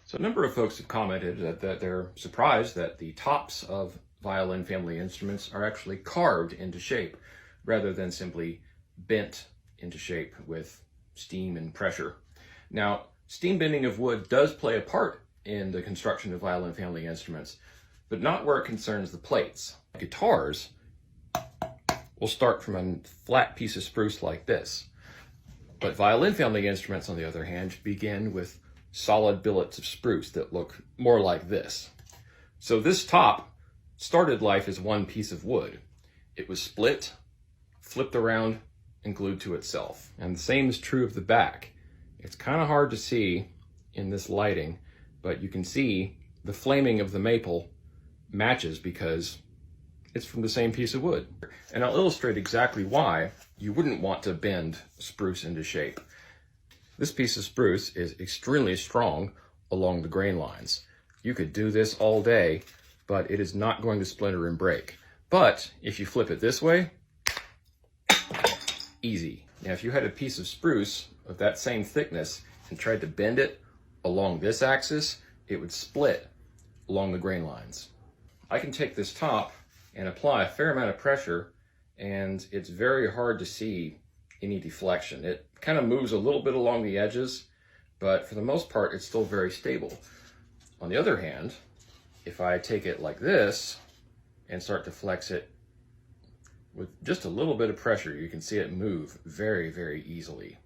So a number of folks have commented that they're surprised that the tops of violin family instruments are actually carved into shape rather than simply bent into shape with steam and pressure. Now, steam bending of wood does play a part in the construction of violin family instruments, but not where it concerns the plates. Guitars will start from a flat piece of spruce like this, but violin family instruments, on the other hand, begin with solid billets of spruce that look more like this. So this top started life as one piece of wood. It was split, flipped around, and glued to itself. And the same is true of the back. It's kind of hard to see in this lighting, but you can see the flaming of the maple matches because it's from the same piece of wood. And I'll illustrate exactly why you wouldn't want to bend spruce into shape. This piece of spruce is extremely strong along the grain lines. You could do this all day, but it is not going to splinter and break. But if you flip it this way, easy. Now, if you had a piece of spruce of that same thickness and tried to bend it along this axis, it would split along the grain lines. I can take this top and apply a fair amount of pressure, and it's very hard to see any deflection. It kind of moves a little bit along the edges, but for the most part, it's still very stable. On the other hand, if I take it like this and start to flex it with just a little bit of pressure, you can see it move very, very easily.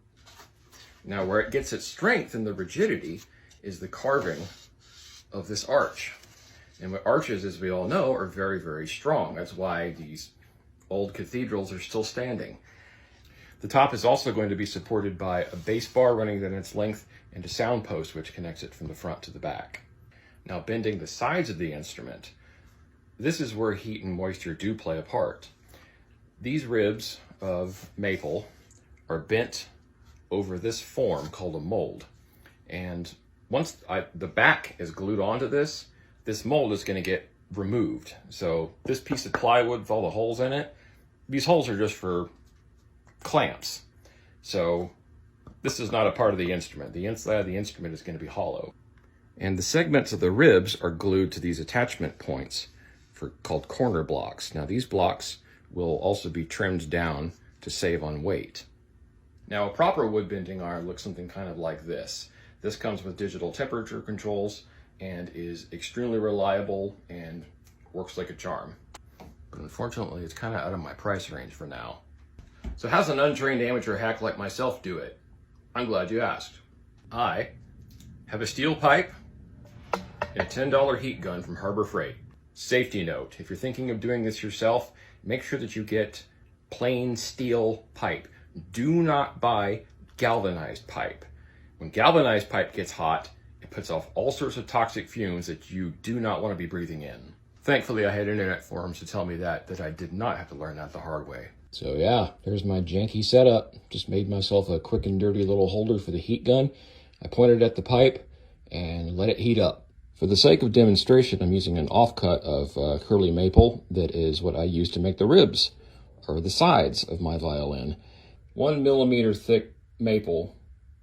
Now, where it gets its strength and the rigidity is the carving of this arch. And what arches, as we all know, are very, very strong. That's why these old cathedrals are still standing. The top is also going to be supported by a bass bar running down its length and a sound post which connects it from the front to the back. Now, bending the sides of the instrument, this is where heat and moisture do play a part. These ribs of maple are bent over this form called a mold. And once the back is glued onto this mold is going to get removed. So this piece of plywood with all the holes in it, these holes are just for clamps. So this is not a part of the instrument. The inside of the instrument is going to be hollow. And the segments of the ribs are glued to these attachment points called corner blocks. Now, these blocks will also be trimmed down to save on weight. Now, a proper wood bending iron looks something kind of like this. This comes with digital temperature controls and is extremely reliable and works like a charm. But unfortunately, it's kind of out of my price range for now. So how's an untrained amateur hack like myself do it? I'm glad you asked. I have a steel pipe and a $10 heat gun from Harbor Freight. Safety note, if you're thinking of doing this yourself, make sure that you get plain steel pipe. Do not buy galvanized pipe. When galvanized pipe gets hot, it puts off all sorts of toxic fumes that you do not want to be breathing in. Thankfully, I had internet forums to tell me that I did not have to learn that the hard way. So yeah, there's my janky setup. Just made myself a quick and dirty little holder for the heat gun. I pointed at the pipe and let it heat up. For the sake of demonstration, I'm using an offcut of curly maple that is what I use to make the ribs, or the sides of my violin. 1 millimeter thick maple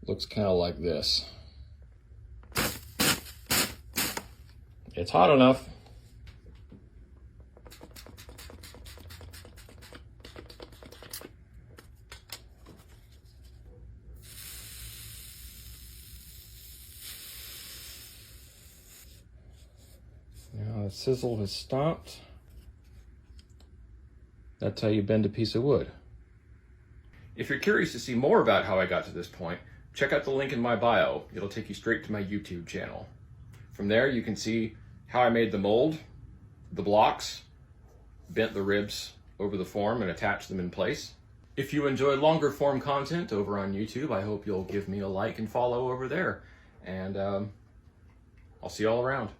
looks kind of like this. It's hot enough. Now the sizzle has stopped. That's how you bend a piece of wood. If you're curious to see more about how I got to this point, check out the link in my bio. It'll take you straight to my YouTube channel. From there, you can see how I made the mold, the blocks, bent the ribs over the form and attached them in place. If you enjoy longer form content over on YouTube, I hope you'll give me a like and follow over there. And I'll see you all around.